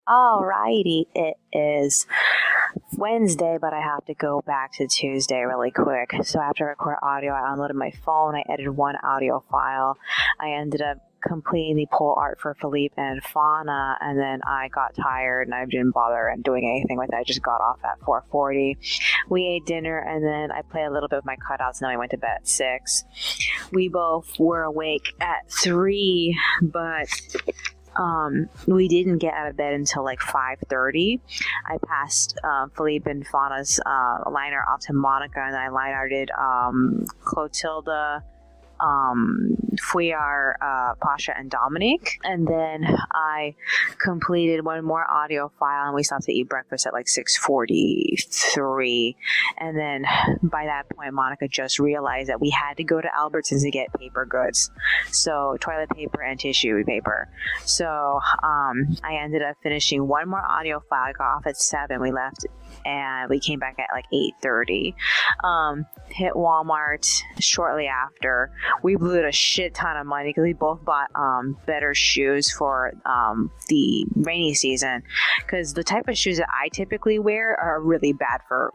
Alrighty, it is Wednesday, but I have to go back to Tuesday really quick. So after I record audio, I unloaded my phone, I edited one audio file, I ended up completing the pole art for Philippe and Fauna, and then I got tired and I didn't bother doing anything with it. I just got off at 4:40. We ate dinner and then I played a little bit with my cutouts, and then I went to bed at 6. We both were awake at 3, but we didn't get out of bed until like 5:30. I passed Philippe and Fauna's liner off to Monica, and then I line arted Clotilda, Fouillard, Pasha, and Dominique. And then I completed one more audio file, and we stopped to eat breakfast at like 6:43. And then by that point, Monica just realized that we had to go to Albertsons to get paper goods. So toilet paper and tissue paper. So I ended up finishing one more audio file. I got off at 7. We left and we came back at like 8:30. Hit Walmart shortly after. We blew a shit ton of money because we both bought better shoes for the rainy season, because the type of shoes that I typically wear are really bad for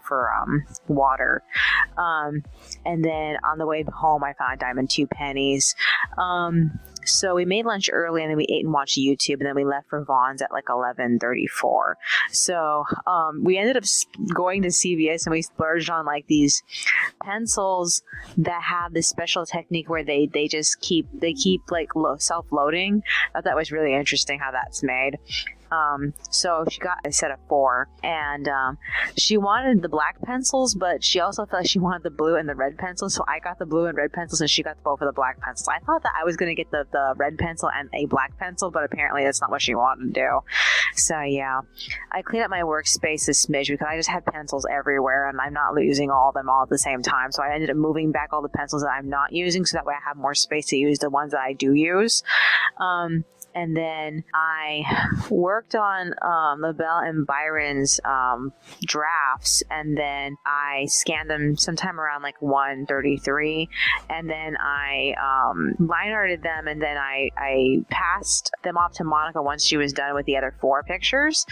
water. And then on the way home, I found a dime and 2 pennies. So we made lunch early, and then we ate and watched YouTube, and then we left for Vaughn's at like 11:34. So we ended up going to CVS, and we splurged on like these pencils that have this special technique where they keep like self-loading. I thought that was really interesting how that's made. So she got a set of 4, and she wanted the black pencils, but she also felt like she wanted the blue and the red pencils. So I got the blue and red pencils, and she got both of the black pencils. I thought that I was going to get the red pencil and a black pencil, but apparently that's not what she wanted to do. So yeah, I cleaned up my workspace a smidge because I just had pencils everywhere, and I'm not using all of them all at the same time. So I ended up moving back all the pencils that I'm not using, so that way I have more space to use the ones that I do use. And then I worked on LaBelle and Byron's drafts, and then I scanned them sometime around like 1:33, and then I line arted them, and then I passed them off to Monica once she was done with the other 4 pictures.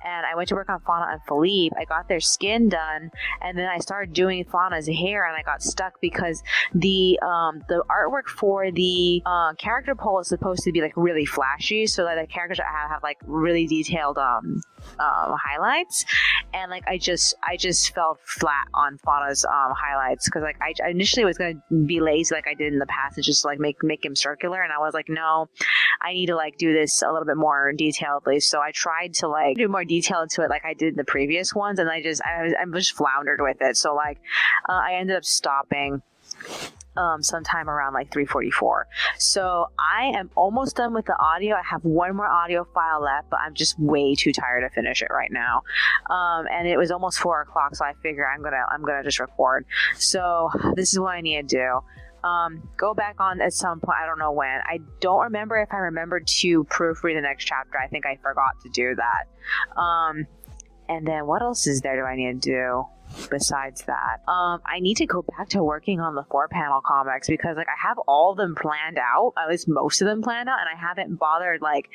And I went to work on Fauna and Philippe. I got their skin done, and then I started doing Fauna's hair, and I got stuck because the artwork for the character pole is supposed to be like really flashy, so that the characters I have like really detailed highlights, and like I just fell flat on Fauna's highlights, because like I initially was gonna be lazy like I did in the past and just like make him circular, and I was like, no, I need to like do this a little bit more detailedly. So I tried to like do more detail to it like I did in the previous ones, and I just floundered with it. So like I ended up stopping sometime around like 3:44. So I am almost done with the audio. I have one more audio file left, but I'm just way too tired to finish it right now. And it was almost 4 o'clock, so I figure I'm gonna just record. So this is what I need to do. Go back on at some point. I don't know when. I don't remember if I remembered to proofread the next chapter. I think I forgot to do that. And then what else is there do I need to do besides that? I need to go back to working on the 4-panel comics, because like I have all of them planned out, at least most of them planned out, and I haven't bothered like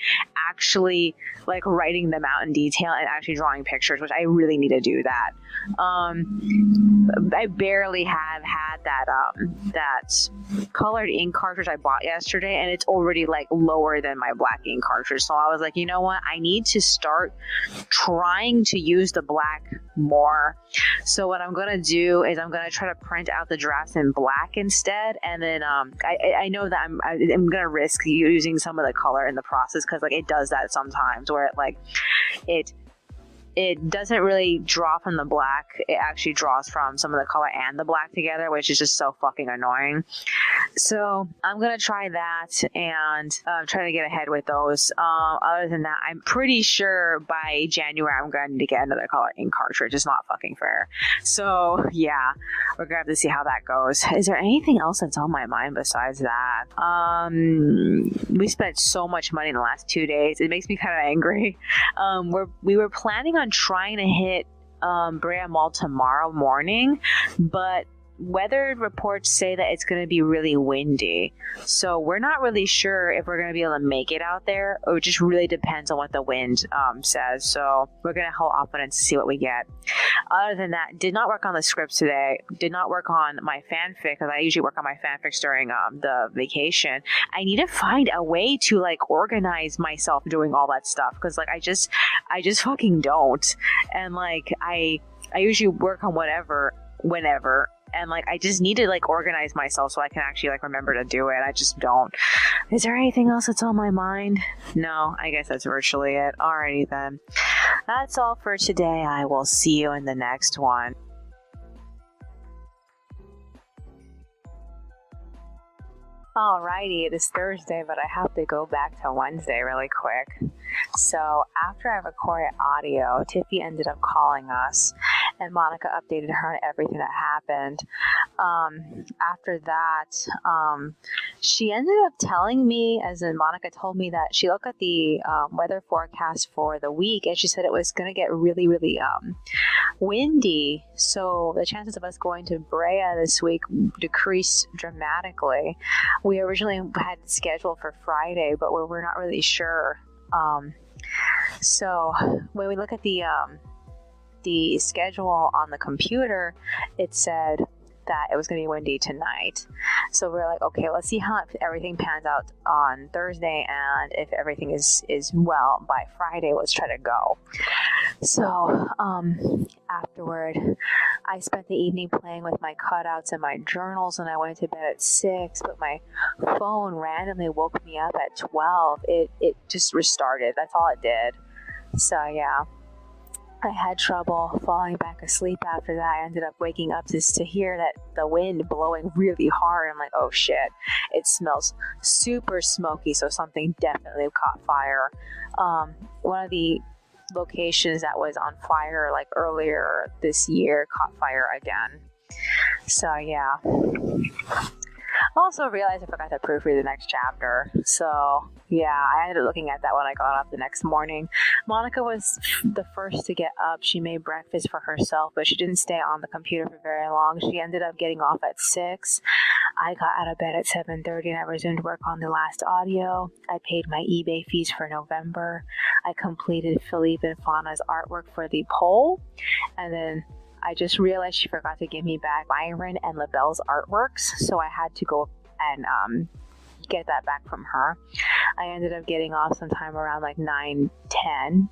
actually like writing them out in detail and actually drawing pictures, which I really need to do that. I barely have had that colored ink cartridge I bought yesterday, and it's already like lower than my black ink cartridge. So I was like, you know what? I need to start trying to use the black more. So what I'm going to do is I'm going to try to print out the drafts in black instead. And then I know that I'm going to risk using some of the color in the process, because like it does that sometimes where it doesn't really draw from the black. It actually draws from some of the color and the black together, which is just so fucking annoying. So I'm going to try that and try to get ahead with those. Other than that, I'm pretty sure by January I'm going to get another color ink cartridge. It's not fucking fair. So yeah, we're going to have to see how that goes. Is there anything else that's on my mind besides that? We spent so much money in the last 2 days. It makes me kind of angry. We were planning on trying to hit Brea Mall tomorrow morning, but weather reports say that it's going to be really windy. So we're not really sure if we're going to be able to make it out there. It just really depends on what the wind says. So we're going to hold off on it to see what we get. Other than that, did not work on the scripts today. Did not work on my fanfic, because I usually work on my fanfics during the vacation. I need to find a way to like organize myself doing all that stuff, because like I just fucking don't. And like I usually work on whatever whenever, and like I just need to like organize myself so I can actually like remember to do it. I just don't. Is there anything else that's on my mind? No, I guess that's virtually it. Alrighty then. That's all for today. I will see you in the next one. Alrighty, it is Thursday, but I have to go back to Wednesday really quick. So after I recorded audio, Tiffy ended up calling us, and Monica updated her on everything that happened. After that, she ended up telling me, as in Monica told me, that she looked at the weather forecast for the week, and she said it was going to get really, really windy. So the chances of us going to Brea this week decreased dramatically. We originally had it scheduled for Friday, but we're not really sure. So when we look at the schedule on the computer, it said that it was going to be windy tonight. So we're like, okay, let's see how everything pans out on Thursday, and if everything is well by Friday, let's try to go. So afterward, I spent the evening playing with my cutouts and my journals, and I went to bed at 6, but my phone randomly woke me up at 12. It just restarted. That's all it did. So yeah, I had trouble falling back asleep after that. I ended up waking up just to hear that the wind blowing really hard. I'm like, oh shit, it smells super smoky, so something definitely caught fire. One of the locations that was on fire like earlier this year caught fire again. So yeah. Also realized I forgot to proofread the next chapter. So yeah, I ended up looking at that when I got up the next morning. Monica was the first to get up. She made breakfast for herself, but she didn't stay on the computer for very long. She ended up getting off at 6. I got out of bed at 7:30 and I resumed work on the last audio. I paid my eBay fees for November. I completed Philippe and Fauna's artwork for the poll, and then I just realized she forgot to give me back Byron and LaBelle's artworks, so I had to go and get that back from her. I ended up getting off sometime around like 9:10,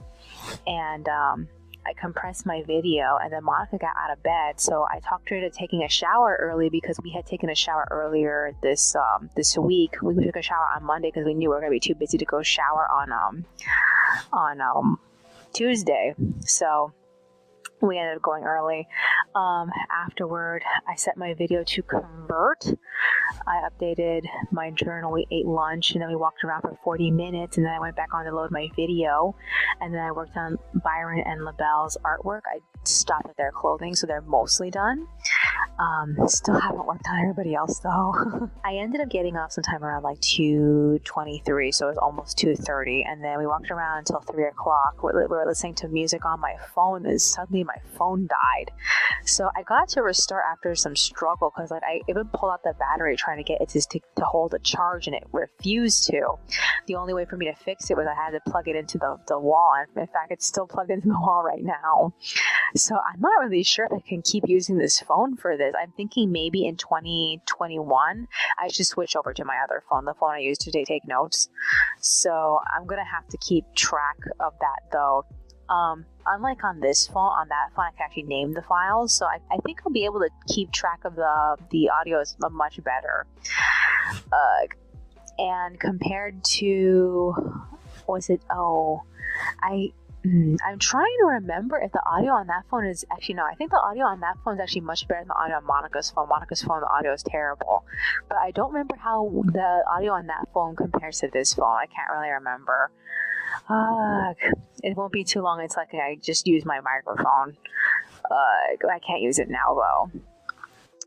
and I compressed my video, and then Monica got out of bed, so I talked her into taking a shower early because we had taken a shower earlier this week. We took a shower on Monday because we knew we were going to be too busy to go shower on Tuesday, so we ended up going early. Afterward, I set my video to convert. I updated my journal. We ate lunch, and then we walked around for 40 minutes, and then I went back on to load my video, and then I worked on Byron and LaBelle's artwork. I stopped at their clothing, so they're mostly done. Still haven't worked on everybody else though. I ended up getting off sometime around like 2:23, so it was almost 2:30, and then we walked around until 3 o'clock. We were listening to music on my phone, and suddenly my phone died. So I got to restart after some struggle, because like I even pulled out the battery trying to get it to hold a charge, and it refused to. The only way for me to fix it was I had to plug it into the wall, and in fact it's still plugged into the wall right now. So I'm not really sure if I can keep using this phone for this. I'm thinking maybe in 2021 I should switch over to my other phone, the phone I use to take notes. So I'm gonna have to keep track of that though. Unlike on this phone, on that phone I can actually name the files, so I think I'll be able to keep track of the audios much better. And compared to, I'm trying to remember if the audio on that phone is actually, no, I think the audio on that phone is actually much better than the audio on Monica's phone. Monica's phone, the audio is terrible. But I don't remember how the audio on that phone compares to this phone. I can't really remember. It won't be too long. It's like I just use my microphone. I can't use it now though.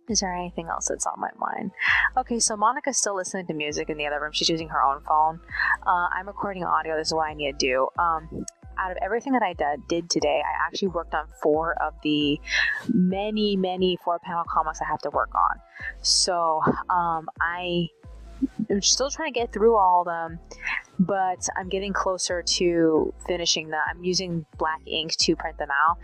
Is there anything else that's on my mind? Okay, so Monica's still listening to music in the other room. She's using her own phone. I'm recording audio. This is what I need to do. out of everything that I did today, I actually worked on 4 of the many 4-panel comics I have to work on. So I'm still trying to get through all of them, but I'm getting closer to finishing them. I'm using black ink to print them out.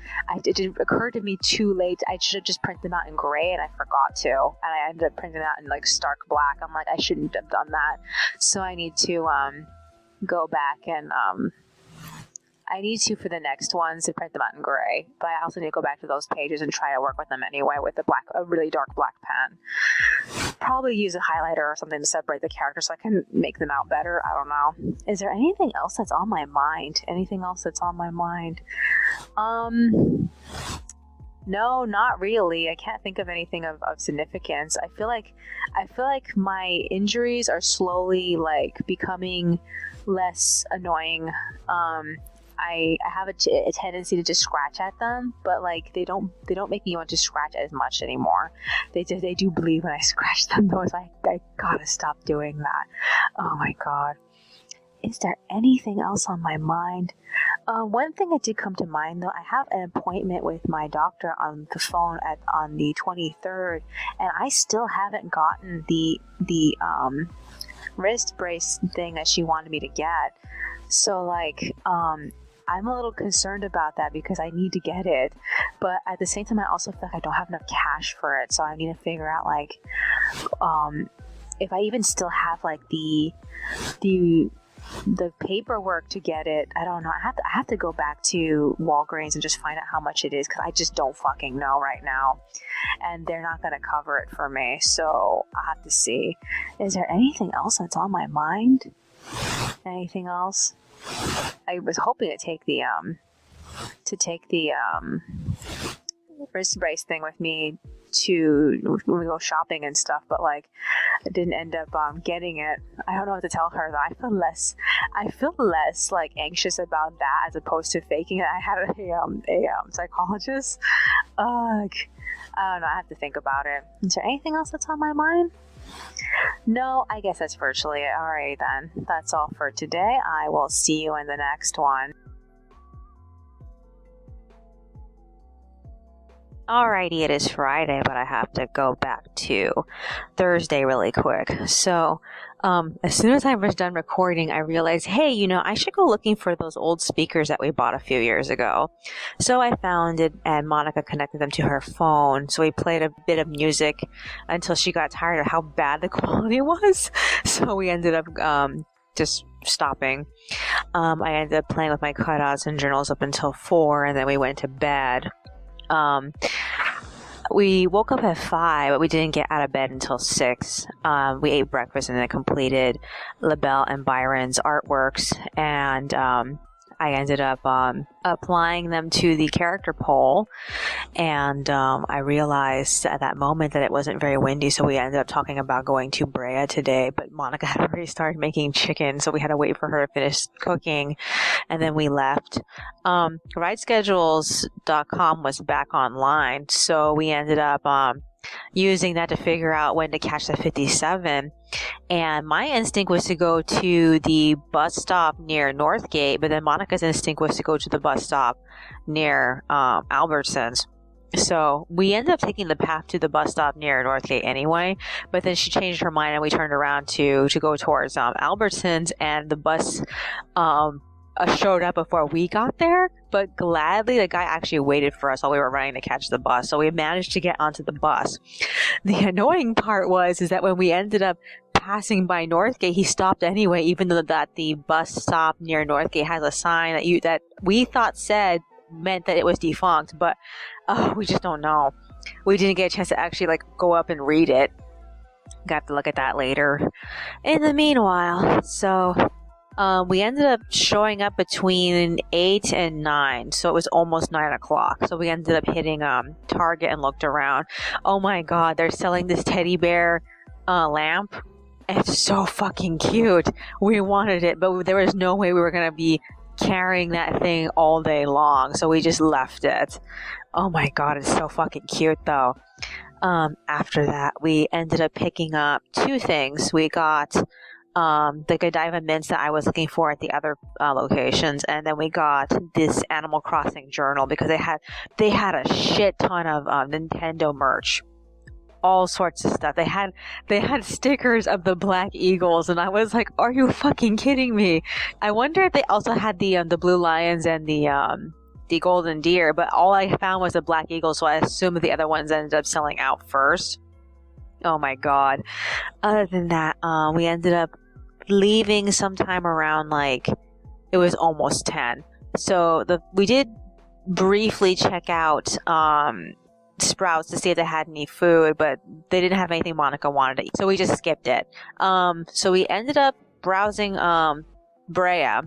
It occurred to me too late. I should have just printed them out in gray, and I forgot to. And I ended up printing them out in like stark black. I'm like, I shouldn't have done that. So I need to go back and I need to, for the next ones, to print them out in gray. But I also need to go back to those pages and try to work with them anyway with a really dark black pen. Probably use a highlighter or something to separate the characters so I can make them out better. I don't know. Is there anything else that's on my mind? Anything else that's on my mind? No, not really. I can't think of anything of significance. I feel like my injuries are slowly like becoming less annoying. I have a tendency to just scratch at them, but like they don't make me want to scratch as much anymore. They do bleed when I scratch them though, so I gotta stop doing that. Oh my god. Is there anything else on my mind? One thing that did come to mind though, I have an appointment with my doctor on the phone on the 23rd, and I still haven't gotten the wrist brace thing that she wanted me to get. So like I'm a little concerned about that because I need to get it, but at the same time I also feel like I don't have enough cash for it, so I need to figure out like if I even still have like the paperwork to get it. I don't know. I have to go back to Walgreens and just find out how much it is, because I just don't fucking know right now, and they're not going to cover it for me, so I'll have to see. Is there anything else that's on my mind? Anything else? I was hoping to take the wrist brace thing with me to when we go shopping and stuff, but like I didn't end up getting it. I don't know what to tell her though. I feel less like anxious about that as opposed to faking it. I had a psychologist. I don't know. I have to think about it. Is there anything else that's on my mind? No, I guess that's virtually it. Alright then. That's all for today. I will see you in the next one. Alrighty, it is Friday, but I have to go back to Thursday really quick. So, as soon as I was done recording, I realized, hey, I should go looking for those old speakers that we bought a few years ago. So I found it, and Monica connected them to her phone. So we played a bit of music until she got tired of how bad the quality was. So we ended up just stopping. I ended up playing with my cutouts and journals up until 4, and then we went to bed. We woke up at 5, but we didn't get out of bed until 6. We ate breakfast and then completed LaBelle and Byron's artworks, and I ended up applying them to the character poll, and I realized at that moment that it wasn't very windy, so we ended up talking about going to Brea today, but Monica had already started making chicken, so we had to wait for her to finish cooking, and then we left. RideSchedules.com was back online, so we ended up using that to figure out when to catch the 57. And my instinct was to go to the bus stop near Northgate, but then Monica's instinct was to go to the bus stop near Albertsons. So we ended up taking the path to the bus stop near Northgate anyway, but then she changed her mind and we turned around to go towards Albertsons, and the bus showed up before we got there, but gladly the guy actually waited for us while we were running to catch the bus, so we managed to get onto the bus. The annoying part is that when we ended up passing by Northgate, he stopped anyway, even though that the bus stop near Northgate has a sign that we thought meant that it was defunct, but we just don't know. We didn't get a chance to actually go up and read it. Got to look at that later. In the meanwhile, so we ended up showing up between 8 and 9, so it was almost 9 o'clock. So we ended up hitting Target and looked around. Oh my god, they're selling this teddy bear lamp. It's so fucking cute. We wanted it, but there was no way we were going to be carrying that thing all day long, so we just left it. Oh my god, it's so fucking cute though. After that, we ended up picking up 2 things. We got the Godiva mints that I was looking for at the other locations, and then we got this Animal Crossing journal because they had a shit ton of Nintendo merch, all sorts of stuff. They had stickers of the Black Eagles, and I was like, "Are you fucking kidding me?" I wonder if they also had the Blue Lions and the Golden Deer, but all I found was the Black Eagle, so I assumed the other ones ended up selling out first. Oh my god. Other than that, we ended up leaving sometime around, like, it was almost 10. So we did briefly check out Sprouts to see if they had any food, but they didn't have anything Monica wanted to eat, so we just skipped it. So we ended up browsing Brea.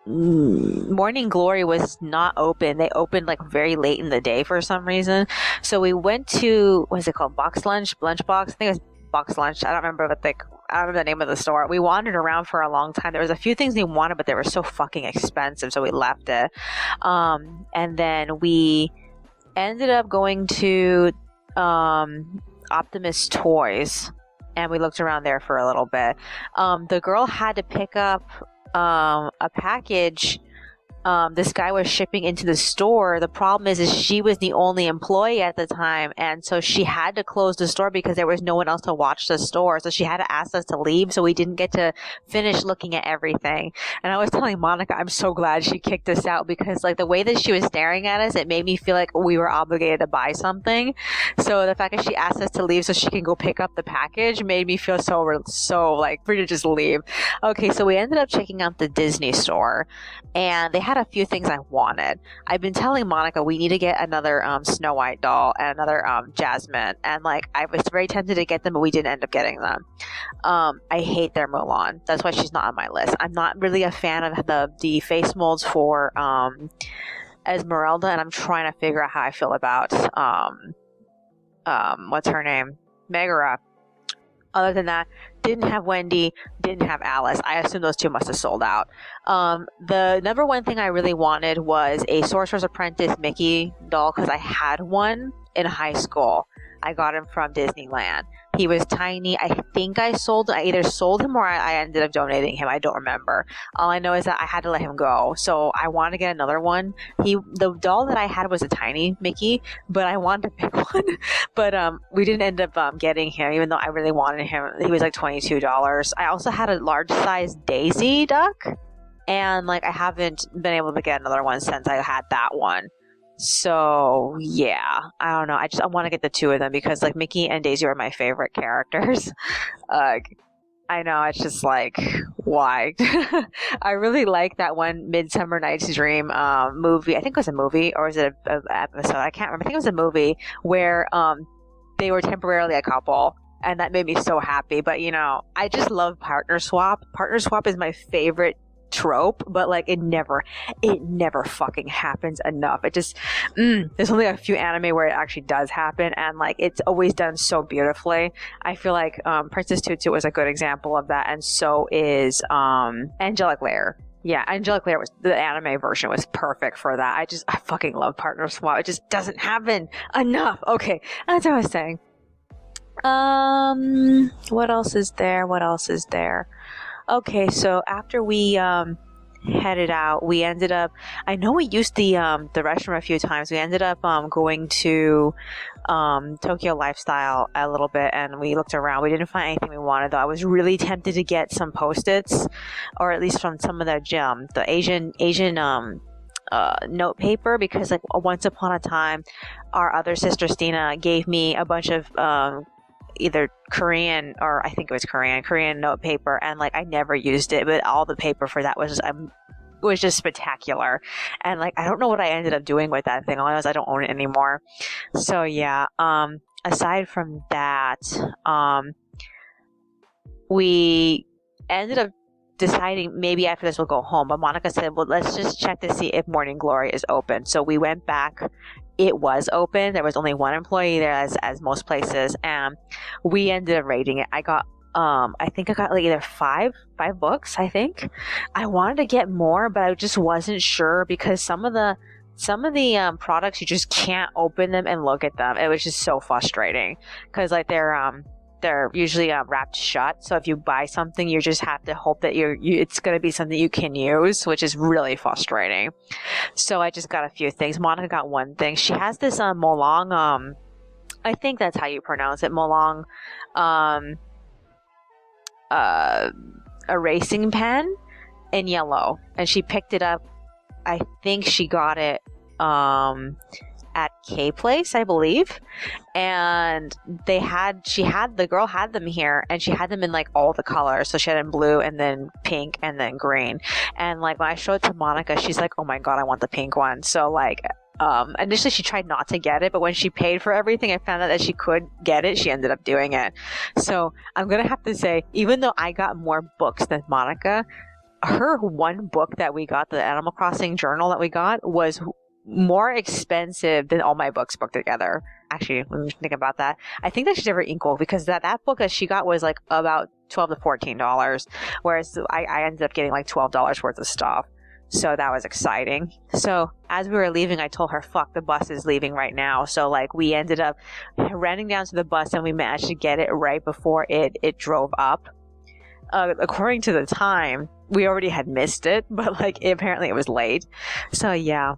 Morning Glory was not open. They opened like very late in the day for some reason. So we went to, what is it called? Lunch Box? I think it was Box Lunch. I don't remember the name of the store. We wandered around for a long time. There was a few things we wanted, but they were so fucking expensive, so we left it. And then we ended up going to Optimus Toys, and we looked around there for a little bit. The girl had to pick up a package. This guy was shipping into the store. The problem is she was the only employee at the time, and so she had to close the store because there was no one else to watch the store. So she had to ask us to leave, so we didn't get to finish looking at everything. And I was telling Monica, I'm so glad she kicked us out, because like the way that she was staring at us, it made me feel like we were obligated to buy something. So the fact that she asked us to leave so she can go pick up the package made me feel so like free to just leave. Okay, so we ended up checking out the Disney store, and they had a few things I wanted. I've been telling Monica we need to get another Snow White doll and another Jasmine, and like I was very tempted to get them, but we didn't end up getting them. I hate their Mulan. That's why she's not on my list. I'm not really a fan of the face molds for Esmeralda, and I'm trying to figure out how I feel about what's her name? Megara. Other than that, didn't have Wendy, didn't have Alice. I assume those two must have sold out. The number one thing I really wanted was a Sorcerer's Apprentice Mickey doll, because I had one in high school. I got him from Disneyland. He was tiny. I think I either sold him or I ended up donating him. I don't remember. All I know is that I had to let him go. So I wanted to get another one. The doll that I had was a tiny Mickey, but I wanted to pick one. But we didn't end up getting him, even though I really wanted him. He was like $22. I also had a large size Daisy duck, and like I haven't been able to get another one since I had that one. So yeah, I don't know. I want to get the two of them because like Mickey and Daisy are my favorite characters. I know, it's just like, why? I really like that one Midsummer Night's Dream movie. I think it was a movie, or was it an episode? I can't remember. I think it was a movie where they were temporarily a couple, and that made me so happy. But you know, I just love partner swap. Partner swap is my favorite trope, but like it never fucking happens enough. It just there's only a few anime where it actually does happen, and like it's always done so beautifully. I feel like Princess Tutu was a good example of that, and so is Angelic Layer. Yeah, Angelic Layer was the anime version was perfect for that. I fucking love partner swap. It just doesn't happen enough. Okay, that's what I was saying. What else is there? Okay, so after we headed out, we ended up, I know we used the restroom a few times. We ended up going to Tokyo Lifestyle a little bit, and we looked around. We didn't find anything we wanted, though. I was really tempted to get some Post-its, or at least from some of the Asian note paper, because like once upon a time, our other sister Stina gave me a bunch of either Korean, or I think it was Korean note paper, and like I never used it, but all the paper for that was just spectacular. And like I don't know what I ended up doing with that thing. All I know is I don't own it anymore. So yeah, aside from that, we ended up deciding maybe after this we'll go home, but Monica said, well, let's just check to see if Morning Glory is open. So we went back. It was open. There was only one employee there, as most places, and we ended up rating it. I think I got like either five books. I think I wanted to get more, but I just wasn't sure, because some of the products you just can't open them and look at them. It was just so frustrating, because like they're they're usually wrapped shut. So if you buy something, you just have to hope that it's going to be something you can use, which is really frustrating. So I just got a few things. Monica got one thing. She has this Molong, I think that's how you pronounce it, Molong, erasing pen in yellow, and she picked it up. I think she got it at K Place, I believe, and the girl had them here, and she had them in like all the colors. So she had in blue and then pink and then green. And like when I showed it to Monica, she's like, "Oh my god, I want the pink one." So like initially she tried not to get it, but when she paid for everything and found out that she could get it, she ended up doing it. So I'm gonna have to say, even though I got more books than Monica, her one book that we got, the Animal Crossing journal that we got, was more expensive than all my books put together. Actually, when you think about that, I think that she's ever equal, because that book that she got was like about $12 to $14, whereas I ended up getting like $12 worth of stuff. So that was exciting. So as we were leaving, I told her, fuck, the bus is leaving right now. So like we ended up running down to the bus, and we managed to get it right before it drove up. According to the time, we already had missed it, but like apparently it was late. So yeah,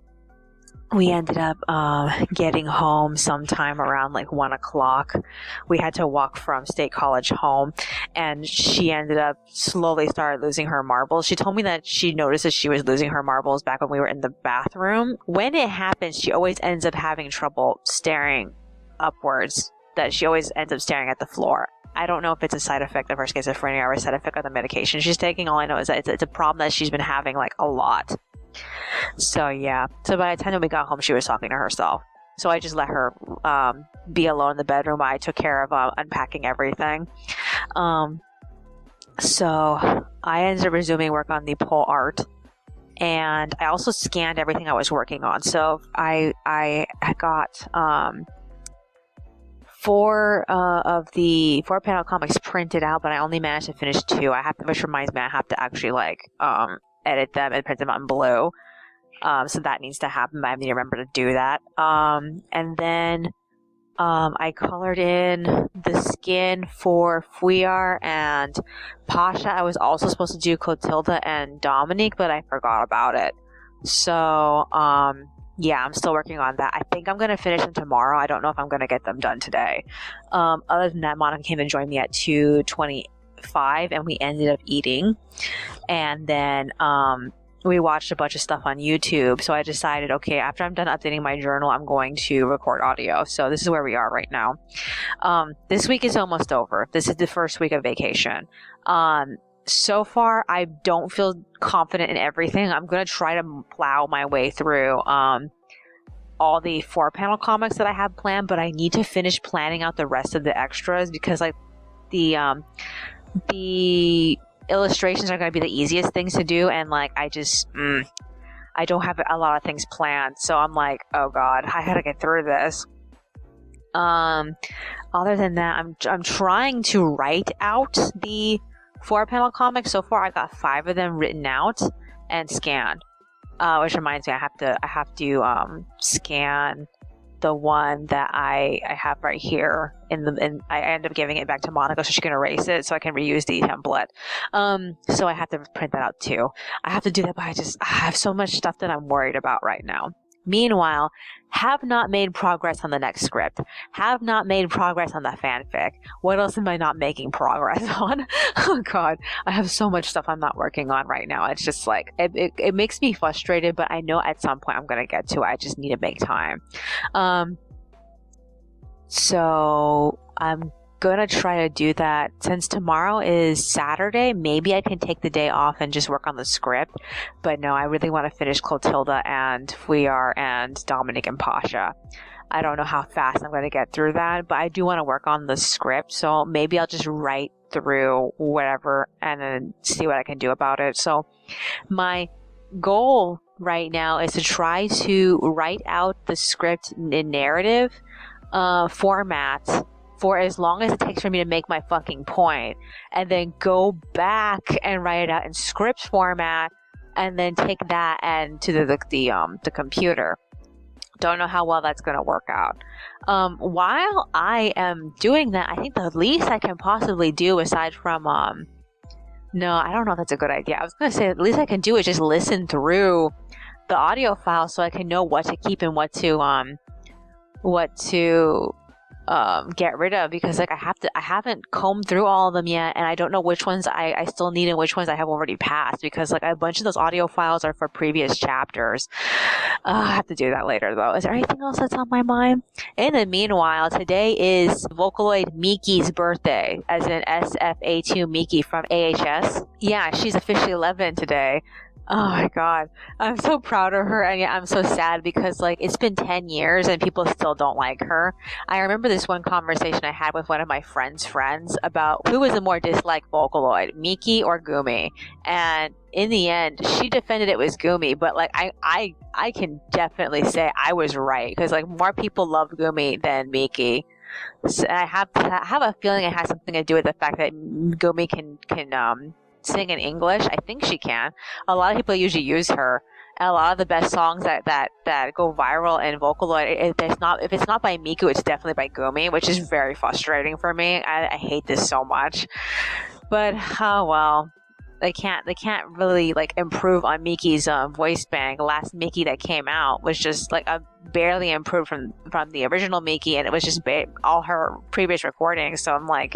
we ended up getting home sometime around like 1 o'clock. We had to walk from State College home, and she ended up slowly started losing her marbles. She told me that she noticed that she was losing her marbles back when we were in the bathroom. When it happens, she always ends up having trouble staring upwards, that she always ends up staring at the floor. I don't know if it's a side effect of her schizophrenia or a side effect of the medication she's taking. All I know is that it's a problem that she's been having like a lot. So yeah. So by the time that we got home, she was talking to herself. So I just let her be alone in the bedroom. I took care of unpacking everything. So I ended up resuming work on the pole art, and I also scanned everything I was working on. So I got 4 of the 4-panel comics printed out, but I only managed to finish 2. Which reminds me, I have to actually edit them and print them out in blue. So that needs to happen, but I need to remember to do that. And then I colored in the skin for Fuyar and Pasha. I was also supposed to do Clotilda and Dominique, but I forgot about it. So yeah, I'm still working on that. I think I'm going to finish them tomorrow. I don't know if I'm going to get them done today. Other than that, Monica came and joined me at 2:25, and we ended up eating. And then we watched a bunch of stuff on YouTube. So I decided, okay, after I'm done updating my journal, I'm going to record audio. So this is where we are right now. This week is almost over. This is the first week of vacation. So far, I don't feel confident in everything. I'm going to try to plow my way through all the 4-panel comics that I have planned, but I need to finish planning out the rest of the extras, because like the illustrations are going to be the easiest things to do, and like I don't have a lot of things planned, so I'm like, oh god, I gotta get through this. Other than that, I'm trying to write out the 4-panel comics. So far I got 5 of them written out and scanned, which reminds me, I have to scan the one that I have right here and I end up giving it back to Monica so she can erase it so I can reuse the template. So I have to print that out too. I have to do that, but I have so much stuff that I'm worried about right now. Meanwhile, have not made progress on the next script. Have not made progress on the fanfic. What else am I not making progress on? Oh god, I have so much stuff I'm not working on right now. It's just like, it makes me frustrated, but I know at some point I'm going to get to it. I just need to make time. So I'm gonna try to do that. Since tomorrow is Saturday, maybe I can take the day off and just work on the script. But no, I really want to finish Clotilda and Fuyar and Dominic and Pasha. I don't know how fast I'm going to get through that, but I do want to work on the script. So maybe I'll just write through whatever and then see what I can do about it. So my goal right now is to try to write out the script in narrative format for as long as it takes for me to make my fucking point, and then go back and write it out in script format, and then take that and to the computer. Don't know how well that's going to work out. While I am doing that, I think the least I can possibly do aside from, no, I don't know if that's a good idea. I was going to say the least I can do is just listen through the audio file so I can know what to keep and what to get rid of, because like I haven't combed through all of them yet, and I don't know which ones I still need and which ones I have already passed, because like a bunch of those audio files are for previous chapters. I have to do that later though. Is there anything else that's on my mind? In the meanwhile, today is Vocaloid Miki's birthday, as in SFA2 Miki from AHS. Yeah, she's officially 11 today. Oh my god. I'm so proud of her, and yet I'm so sad because like it's been 10 years and people still don't like her. I remember this one conversation I had with one of my friends about who was the more disliked Vocaloid, Miki or Gumi. And in the end, she defended it was Gumi, but like I can definitely say I was right, because like more people love Gumi than Miki. So I have a feeling it has something to do with the fact that Gumi can sing in English. I think she can. A lot of people usually use her. And a lot of the best songs that go viral in Vocaloid, if it's not by Miku, it's definitely by Gumi, which is very frustrating for me. I hate this so much. But oh well. They can't really like improve on Miki's voice bank. The last Miki that came out was just like a barely improved from the original Miki, and it was just all her previous recordings. So I'm like,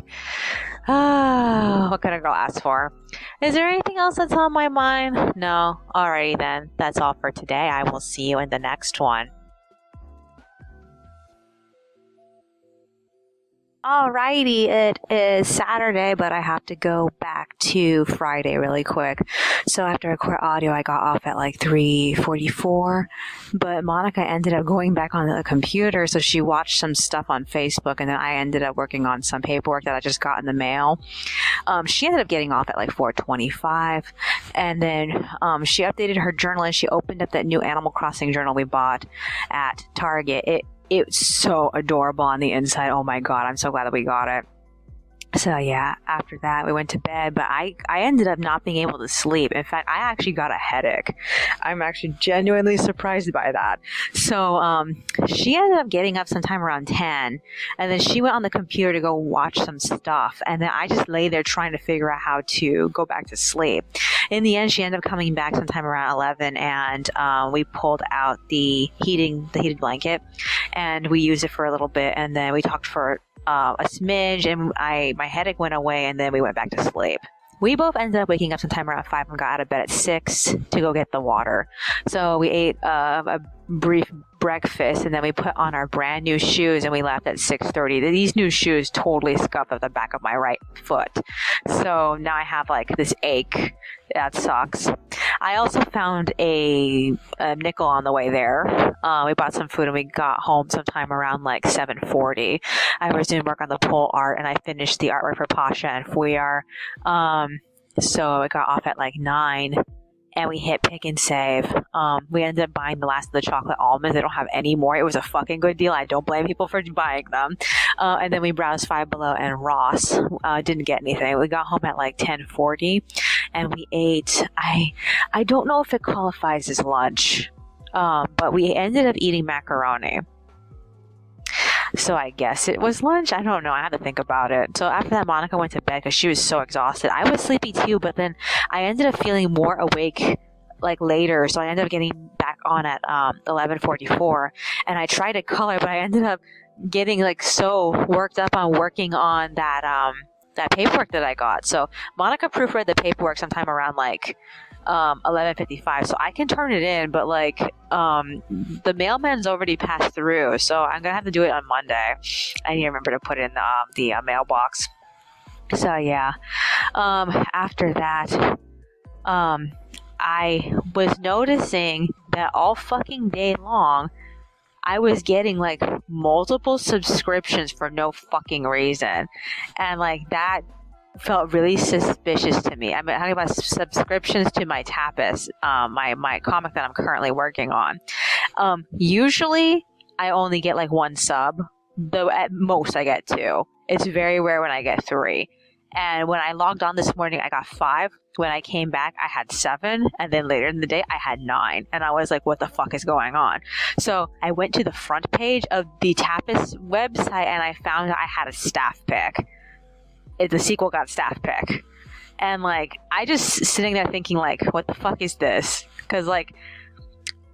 what can a girl ask for? Is there anything else that's on my mind? No. Alrighty then. That's all for today. I will see you in the next one. Alrighty, it is Saturday, but I have to go back to Friday really quick. So after I record audio, I got off at like 3:44, but Monica ended up going back on the computer, so she watched some stuff on Facebook, and then I ended up working on some paperwork that I just got in the mail. She ended up getting off at like 4:25, and then she updated her journal, and she opened up that new Animal Crossing journal we bought at Target. It's so adorable on the inside. Oh my god, I'm so glad that we got it. So yeah, after that we went to bed, but I ended up not being able to sleep. In fact, I actually got a headache. I'm actually genuinely surprised by that. So she ended up getting up sometime around 10, and then she went on the computer to go watch some stuff, and then I just lay there trying to figure out how to go back to sleep. In the end, she ended up coming back sometime around 11, and we pulled out the heated blanket, and we used it for a little bit, and then we talked for a smidge, and my headache went away, and then we went back to sleep. We both ended up waking up sometime around 5 and got out of bed at 6 to go get the water. So we ate a brief breakfast, and then we put on our brand new shoes, and we left at 6:30. These new shoes totally scuffed up the back of my right foot. So now I have like this ache. That sucks. I also found a nickel on the way there. We bought some food, and we got home sometime around like 7:40. I was doing work on the pole art, and I finished the artwork for Pasha and Fuyar. So I got off at like 9, and we hit pick and save. We ended up buying the last of the chocolate almonds. They don't have any more. It was a fucking good deal. I don't blame people for buying them. And then we browsed Five Below and Ross. Didn't get anything. We got home at like 10:40, and we ate. I don't know if it qualifies as lunch, but we ended up eating macaroni. So I guess it was lunch. I don't know. I had to think about it. So after that, Monica went to bed because she was so exhausted. I was sleepy too, but then I ended up feeling more awake like later. So I ended up getting back on at 11:44, and I tried to color, but I ended up getting like so worked up on working on that paperwork that I got. So Monica proofread the paperwork sometime around like 11:55, so I can turn it in, but like the mailman's already passed through, so I'm gonna have to do it on Monday. I need to remember to put in the mailbox. So yeah, after that, I was noticing that all fucking day long I was getting like multiple subscriptions for no fucking reason, and like that felt really suspicious to me. I'm talking about subscriptions to my Tapas, my comic that I'm currently working on. Usually I only get like one sub, though at most I get 2. It's very rare when I get 3. And when I logged on this morning, I got 5. When I came back, I had 7. And then later in the day, I had 9. And I was like, what the fuck is going on? So I went to the front page of the Tapas website and I found I had a staff pick. The sequel got staff pick. And like, I just sitting there thinking like, what the fuck is this? Because like,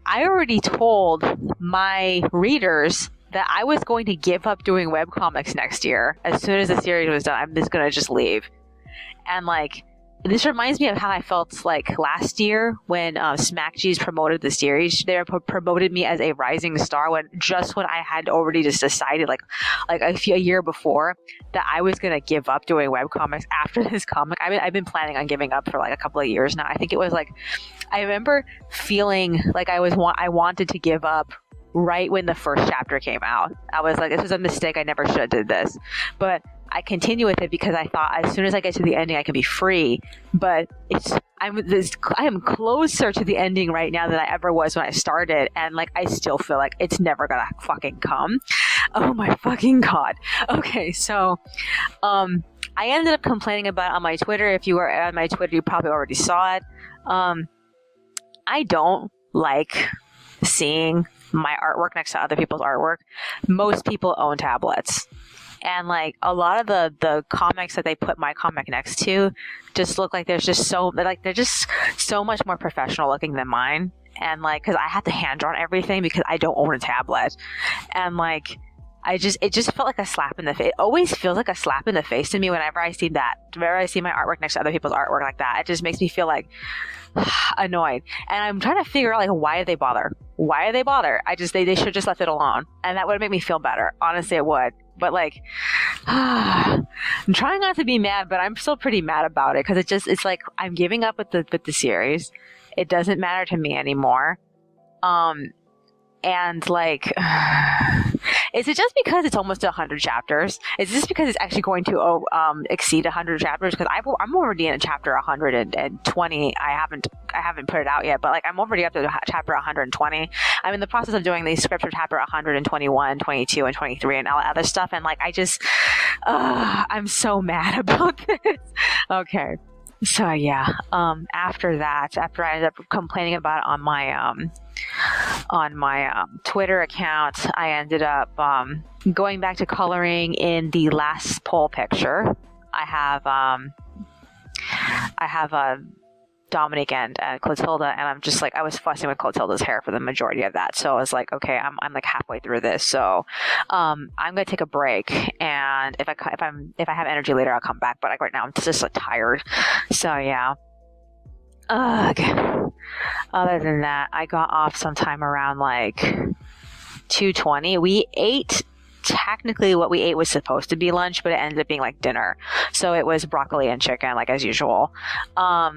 I already told my readers that I was going to give up doing webcomics next year. As soon as the series was done, I'm just going to just leave. And like, this reminds me of how I felt like last year when Smack G's promoted the series. They promoted me as a rising star when I had already just decided like a year before that I was going to give up doing webcomics after this comic. I've been planning on giving up for like a couple of years now. I think it was like, I remember feeling like I wanted to give up right when the first chapter came out. I was like, this was a mistake. I never should have did this. But I continue with it because I thought as soon as I get to the ending, I can be free. But I am closer to the ending right now than I ever was when I started. And like, I still feel like it's never gonna fucking come. Oh my fucking God. Okay. So, I ended up complaining about it on my Twitter. If you were on my Twitter, you probably already saw it. I don't like seeing my artwork next to other people's artwork. Most people own tablets. And like a lot of the comics that they put my comic next to just look like they're just so much more professional looking than mine. And like, cause I had to hand draw everything because I don't own a tablet. And like, it just felt like a slap in the face. It always feels like a slap in the face to me whenever I see my artwork next to other people's artwork like that. It just makes me feel like annoyed. And I'm trying to figure out like, why did they bother? They should just left it alone. And that would make me feel better. Honestly, it would. But like, I'm trying not to be mad, but I'm still pretty mad about it. Cause it's like, I'm giving up with the series. It doesn't matter to me anymore. And like, is it just because it's almost 100 chapters? Is this because it's actually going to exceed 100 chapters? Because I'm already in chapter 120. I haven't put it out yet, but like I'm already up to chapter 120. I'm in the process of doing these scripts for chapter 121, 22, and 23, and all that other stuff. And like I'm so mad about this. Okay. So yeah, after I ended up complaining about it on my Twitter account, I ended up going back to coloring in the last poll picture. I have Dominic and Clotilda, and I'm just like, I was fussing with Clotilda's hair for the majority of that. So I was like, okay, I'm like halfway through this. So, I'm going to take a break. And if I have energy later, I'll come back. But like right now, I'm just like tired. So yeah. Okay. Other than that, I got off sometime around like 2:20. We ate. Technically what we ate was supposed to be lunch, but it ended up being like dinner. So it was broccoli and chicken, like as usual.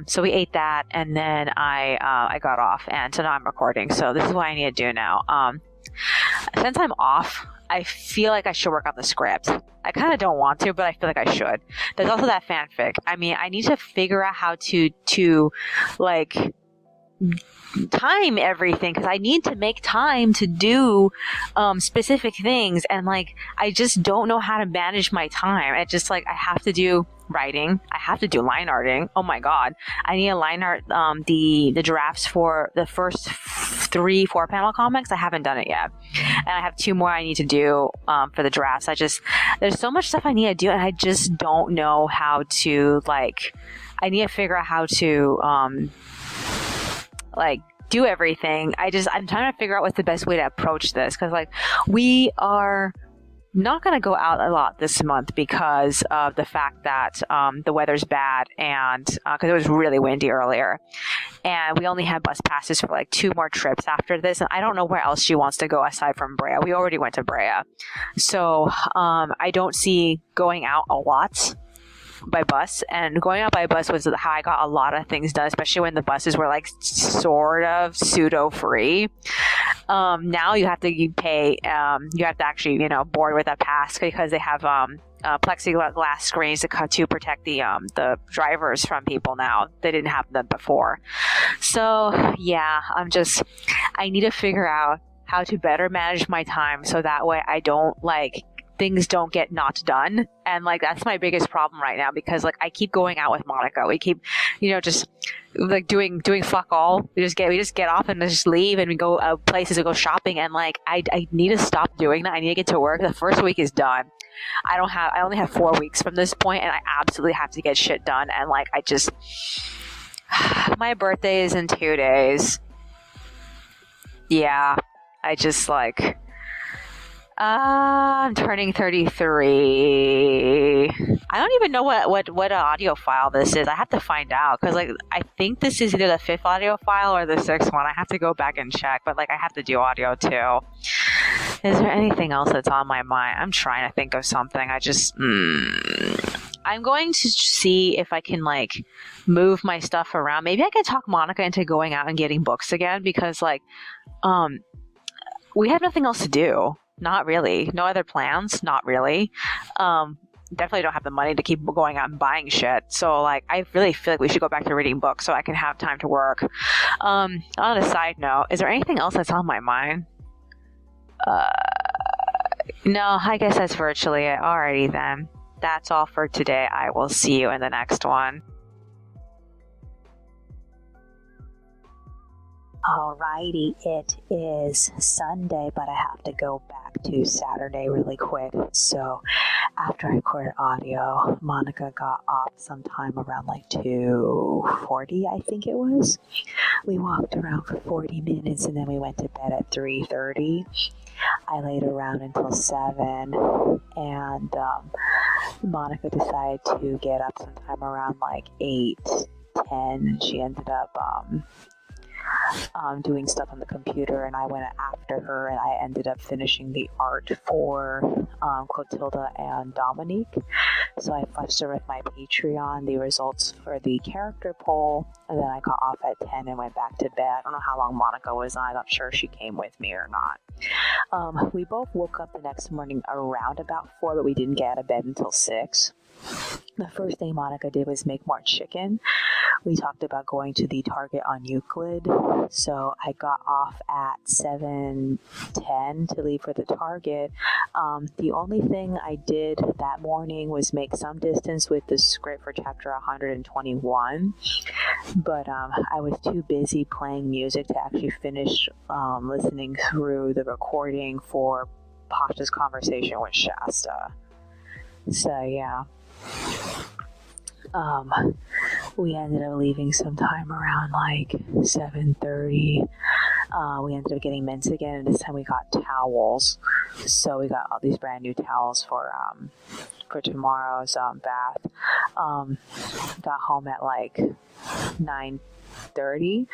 So we ate that, and then I got off, and so now I'm recording. So this is what I need to do now. Since I'm off, I feel like I should work on the script. I kind of don't want to, but I feel like I should. There's also that fanfic. I mean, I need to figure out how to like time everything, because I need to make time to do specific things, and like I just don't know how to manage my time. It's just like I have to do writing, I have to do line arting. Oh my god, I need a line art the drafts for the first 3 4-panel comics. I haven't done it yet, and I have 2 more I need to do for the drafts. There's so much stuff I need to do, and I just don't know how to like. I need to figure out how to like do everything. I'm trying to figure out what's the best way to approach this, because like we are not going to go out a lot this month because of the fact that the weather's bad, and because it was really windy earlier, and we only have bus passes for like 2 more trips after this, and I don't know where else she wants to go aside from Brea. We already went to Brea, so I don't see going out a lot by bus. And going out by bus was how I got a lot of things done, especially when the buses were like sort of pseudo free. Now you have to pay, you have to actually, board with a pass, because they have plexiglass screens to protect the drivers from people now. They didn't have them before. So yeah, I need to figure out how to better manage my time, so that way I don't like things don't get not done. And like, that's my biggest problem right now, because like I keep going out with Monica. We keep, just like doing fuck all. We just get off and just leave, and we go places to go shopping. And like, I need to stop doing that. I need to get to work. The first week is done. I only have 4 weeks from this point, and I absolutely have to get shit done. And like, my birthday is in 2 days. Yeah, I just like, I'm turning 33. I don't even know what an audio file this is. I have to find out, because like, I think this is either the 5th audio file or the 6th one. I have to go back and check, but like, I have to do audio too. Is there anything else that's on my mind? I'm trying to think of something. I'm going to see if I can like move my stuff around. Maybe I can talk Monica into going out and getting books again, because like, we have nothing else to do. Not really. No other plans. Not really. Definitely don't have the money to keep going out and buying shit. So like, I really feel like we should go back to reading books so I can have time to work. On a side note, is there anything else that's on my mind? No, I guess that's virtually it. Alrighty then. That's all for today. I will see you in the next one. Alrighty, it is Sunday, but I have to go back to Saturday really quick. So after I recorded audio, Monica got off sometime around like 2:40, I think it was. We walked around for 40 minutes, and then we went to bed at 3:30. I laid around until 7, and Monica decided to get up sometime around like 8:10, and she ended up doing stuff on the computer, and I went after her, and I ended up finishing the art for Clotilda and Dominique. So I fussed her with my Patreon, the results for the character poll, and then I got off at 10 and went back to bed. I don't know how long Monica was on. I'm not sure if she came with me or not. We both woke up the next morning around about 4, but we didn't get out of bed until 6. The first thing Monica did was make more chicken. We talked about going to the Target on Euclid, so I got off at 7:10 to leave for the Target. The only thing I did that morning was make some distance with the script for chapter 121, but I was too busy playing music to actually finish listening through the recording for Pasha's conversation with Shasta. So yeah. We ended up leaving sometime around like 7:30. We ended up getting mints again, and this time we got towels. So we got all these brand new towels for tomorrow's bath. Got home at like 9:30.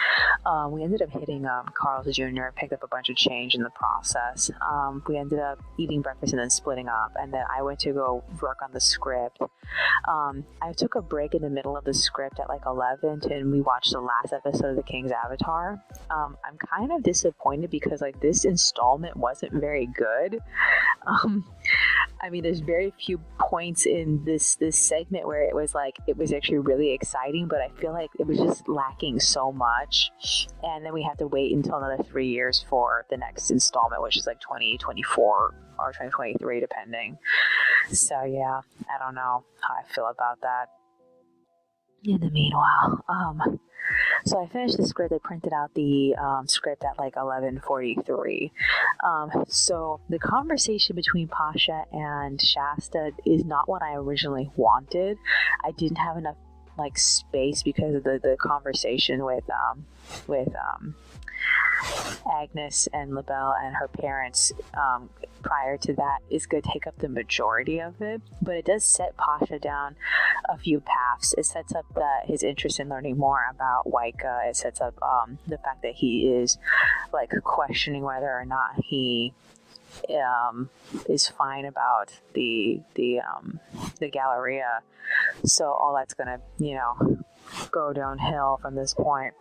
We ended up hitting Carl's Jr., picked up a bunch of change in the process. We ended up eating breakfast and then splitting up, and then I went to go work on the script. I took a break in the middle of the script at like 11 and we watched the last episode of The King's Avatar. I'm kind of disappointed because like this installment wasn't very good. I mean, there's very few points in this segment where it was actually really exciting, but I feel like it was just lacking so much. And then we have to wait until another 3 years for the next installment, which is like 2024 or 2023, depending. So yeah, I don't know how I feel about that. In the meanwhile, so I finished the script. I printed out the script at like 11:43. So the conversation between Pasha and Shasta is not what I originally wanted. I didn't have enough like space because of the conversation with Agnes and LaBelle and her parents prior to that is going to take up the majority of it, but it does set Pasha down a few paths. It sets up his interest in learning more about Waika. It sets up the fact that he is like questioning whether or not he is fine about the Galleria. So all that's gonna go downhill from this point.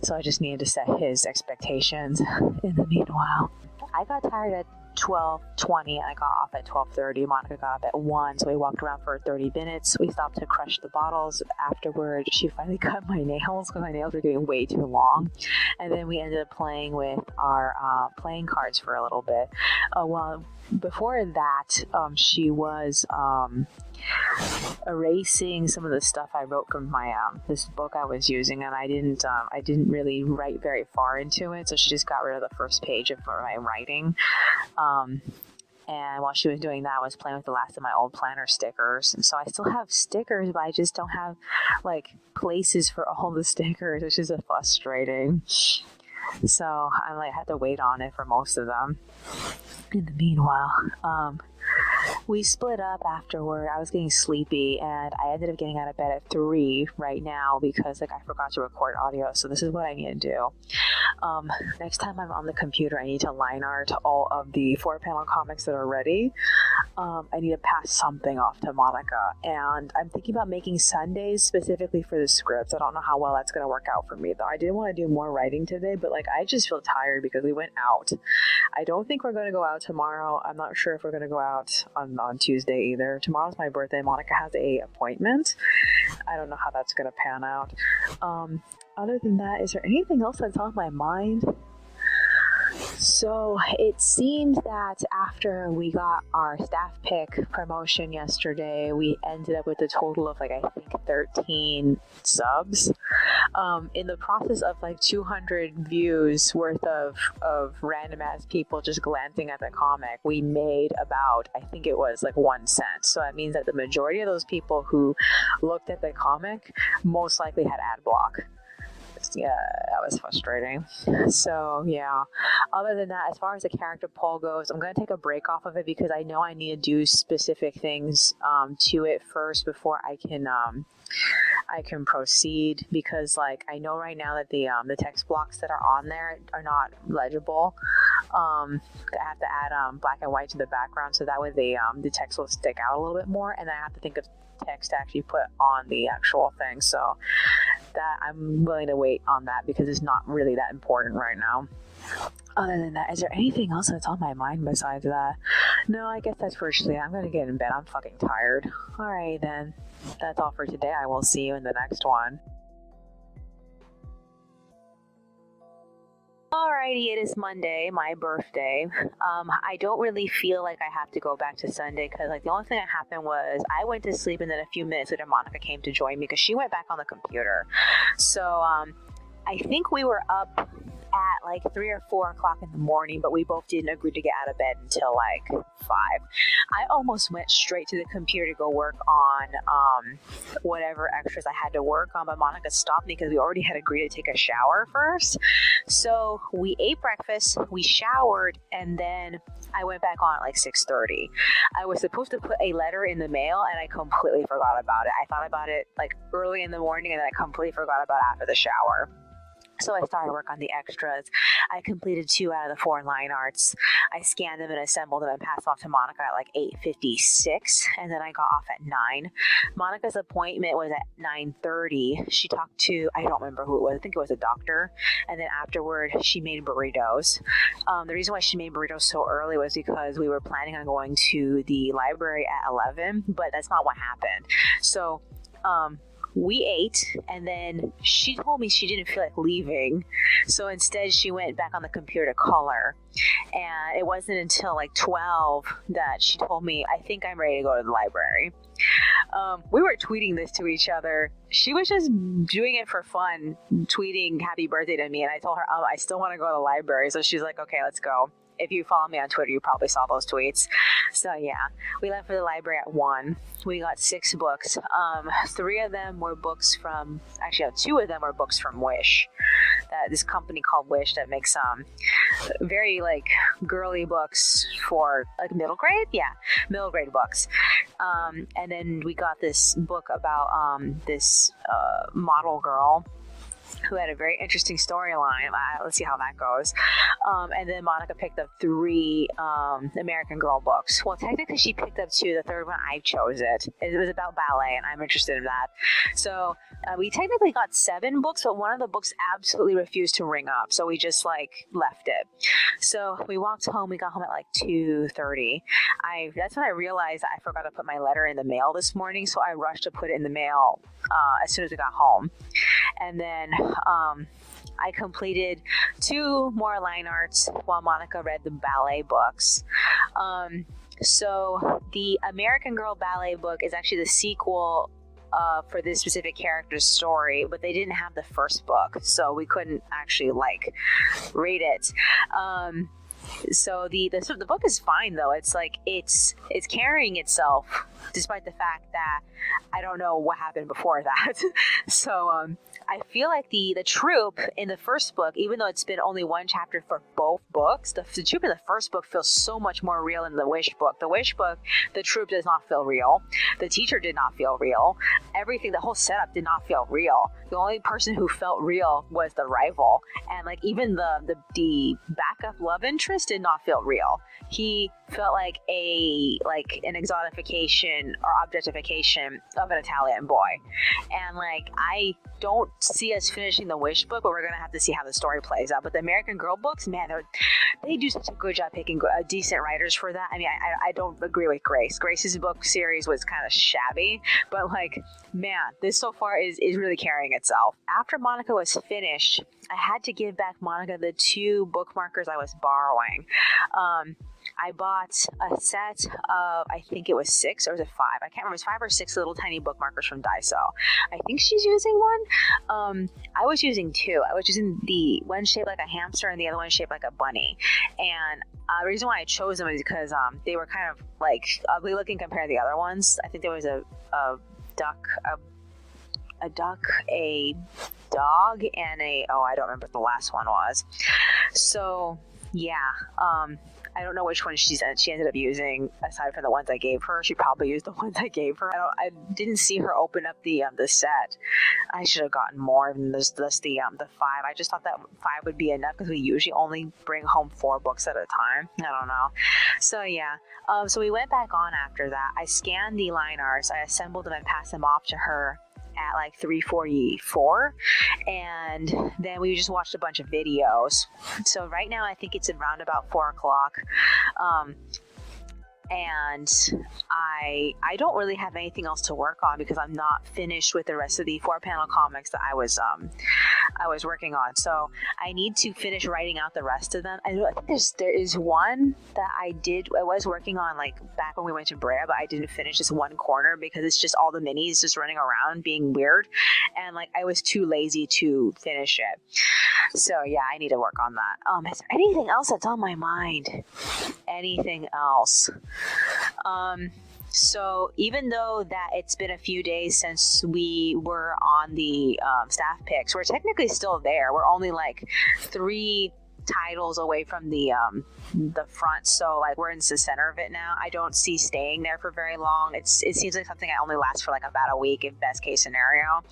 So I just needed to set his expectations. In the meanwhile, I got tired at 12:20 and I got off at 12:30. Monica got up at 1, so we walked around for 30 minutes. We stopped to crush the bottles. Afterward, she finally cut my nails because my nails were getting way too long. And then we ended up playing with our playing cards for a little bit. Well, before that, she was erasing some of the stuff I wrote from my this book I was using, and I didn't really write very far into it, so she just got rid of the first page of my writing. And while she was doing that, I was playing with the last of my old planner stickers. And so I still have stickers, but I just don't have like places for all the stickers, which is frustrating. So I had to wait on it for most of them. In the meanwhile, we split up afterward. I was getting sleepy, and I ended up getting out of bed at 3 right now because I forgot to record audio. So this is what I need to do. Next time I'm on the computer, I need to line art all of the 4-panel comics that are ready. I need to pass something off to Monica, and I'm thinking about making Sundays specifically for the scripts. I don't know how well that's going to work out for me, though. I did want to do more writing today, but I just feel tired because we went out. I don't think we're going to go out tomorrow. I'm not sure if we're going to go out on Tuesday either. Tomorrow's my birthday. Monica has a appointment. I don't know how that's going to pan out. Other than that, is there anything else that's on my mind? So it seemed that after we got our staff pick promotion yesterday, we ended up with a total of I think 13 subs. In the process of 200 views worth of random ass people just glancing at the comic, we made about, I think it was 1 cent. So that means that the majority of those people who looked at the comic most likely had ad block. Yeah, that was frustrating. So yeah, other than that, as far as the character poll goes, I'm going to take a break off of it because I know I need to do specific things to it first before I can proceed, because I know right now that the text blocks that are on there are not legible. I have to add black and white to the background so that way the text will stick out a little bit more, and I have to think of text to actually put on the actual thing. So that I'm willing to wait on that because it's not really that important right now. Other than that, is there anything else that's on my mind besides that? No, I guess that's virtually it. I'm going to get in bed. I'm fucking tired. All right, then. That's all for today. I will see you in the next one. Alrighty, it is Monday, my birthday. I don't really feel like I have to go back to Sunday because the only thing that happened was I went to sleep, and then a few minutes later Monica came to join me because she went back on the computer. So I think we were up at 3 or 4 o'clock in the morning, but we both didn't agree to get out of bed until 5. I almost went straight to the computer to go work on whatever extras I had to work on, but Monica stopped me because we already had agreed to take a shower first. So we ate breakfast, we showered, and then I went back on at 6:30. I was supposed to put a letter in the mail, and I completely forgot about it. I thought about it early in the morning, and then I completely forgot about it after the shower. So I started work on the extras. I completed 2 out of the 4 line arts. I scanned them and assembled them and passed them off to Monica at 8:56, and then I got off at 9. Monica's appointment was at 9:30. She talked to, I don't remember who it was. I think it was a doctor. And then afterward, she made burritos. The reason why she made burritos so early was because we were planning on going to the library at 11, but that's not what happened. So, we ate, and then she told me she didn't feel like leaving, so instead she went back on the computer to color. And it wasn't until 12 that she told me, I think I'm ready to go to the library. We were tweeting this to each other. She was just doing it for fun, tweeting happy birthday to me, and I told her, I still want to go to the library. So she's like, okay, let's go. If you follow me on Twitter, you probably saw those tweets. So yeah, we left for the library at 1. We got 6 books. 3 of them were books from, actually 2 of them were books from Wish. This company called Wish that makes very girly books for middle grade. Yeah, middle grade books. And then we got this book about this model girl. who had a very interesting storyline. Let's see how that goes. And then Monica picked up 3 American Girl books. Well, technically she picked up 2. The third one, I chose it. It was about ballet, and I'm interested in that. So we technically got 7 books, but one of the books absolutely refused to ring up. So we just left it. So we walked home. We got home at 2:30. That's when I realized that I forgot to put my letter in the mail this morning. So I rushed to put it in the mail as soon as we got home. And then I completed 2 more line arts while Monica read the ballet books. So the American Girl ballet book is actually the sequel for this specific character's story, but they didn't have the first book, so we couldn't actually read it. So the book is fine though. It's it's carrying itself despite the fact that I don't know what happened before that. So I feel like the troop in the first book, even though it's been only 1 chapter for both books, the troop in the first book feels so much more real than the Wish book. The Wish book, the troop does not feel real. The teacher did not feel real. Everything, the whole setup did not feel real. The only person who felt real was the rival, and even the backup love interest did not feel real. He felt like an exotification or objectification of an Italian boy. And I don't see us finishing the Wish book, but we're gonna have to see how the story plays out. But the American Girl books, man, they do such a good job picking decent writers for that. I mean, I don't agree with Grace. Grace's book series was kind of shabby, but man, this so far is really carrying itself. After Monica was finished, I had to give back Monica the 2 bookmarkers I was borrowing. I bought a set of, I think it was 6 or was it 5? I can't remember. It was 5 or 6 little tiny bookmarkers from Daiso. I think she's using one. I was using 2. I was using the one shaped like a hamster and the other one shaped like a bunny. And the reason why I chose them is because they were kind of ugly looking compared to the other ones. I think there was a duck, a dog, and I don't remember what the last one was. So yeah, I don't know which one she ended up using aside from the ones I gave her. She probably used the ones I gave her. I didn't see her open up the set. I should have gotten more than the 5. I just thought that 5 would be enough because we usually only bring home 4 books at a time. I don't know. So yeah. So we went back on after that. I scanned the line arts. I assembled them and passed them off to her at 3:44, and then we just watched a bunch of videos. So right now I think it's around about 4 o'clock. And I don't really have anything else to work on because I'm not finished with the rest of the 4-panel comics that I was working on. So I need to finish writing out the rest of them. I think there is one that I was working on back when we went to Brea, but I didn't finish this one corner because it's just all the minis just running around being weird, and I was too lazy to finish it. So yeah, I need to work on that. Is there anything else that's on my mind? Anything else? So even though that it's been a few days since we were on the staff picks, we're technically still there. We're only 3 titles away from the front, so we're in the center of it now. I don't see staying there for very long. It seems like something that only lasts for about a week in best case scenario.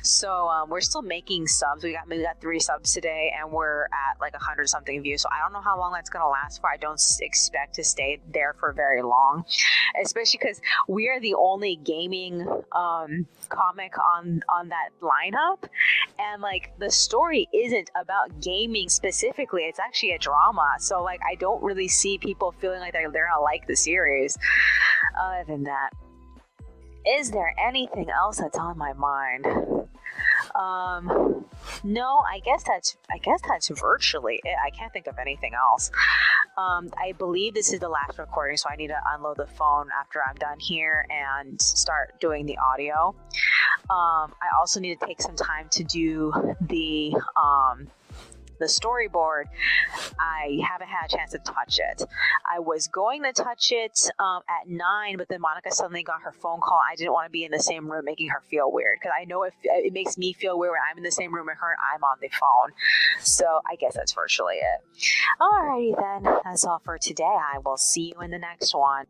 So we're still making subs. We got 3 subs today, and we're at 100 something views. So I don't know how long that's gonna last for. I don't expect to stay there for very long, especially because we are the only gaming comic on that lineup, and the story isn't about gaming specifically. It's actually a drama, so I don't really see people feeling like they're gonna like the series. Other than that, is there anything else that's on my mind? No, I guess that's virtually it. I can't think of anything else. I believe this is the last recording, so I need to unload the phone after I'm done here and start doing the audio. I also need to take some time to do the storyboard. I haven't had a chance to touch it. I was going to touch it at 9, but then Monica suddenly got her phone call. I didn't want to be in the same room making her feel weird, because I know it makes me feel weird when I'm in the same room with her and I'm on the phone. So I guess that's virtually it. Alrighty then, that's all for today. I will see you in the next one.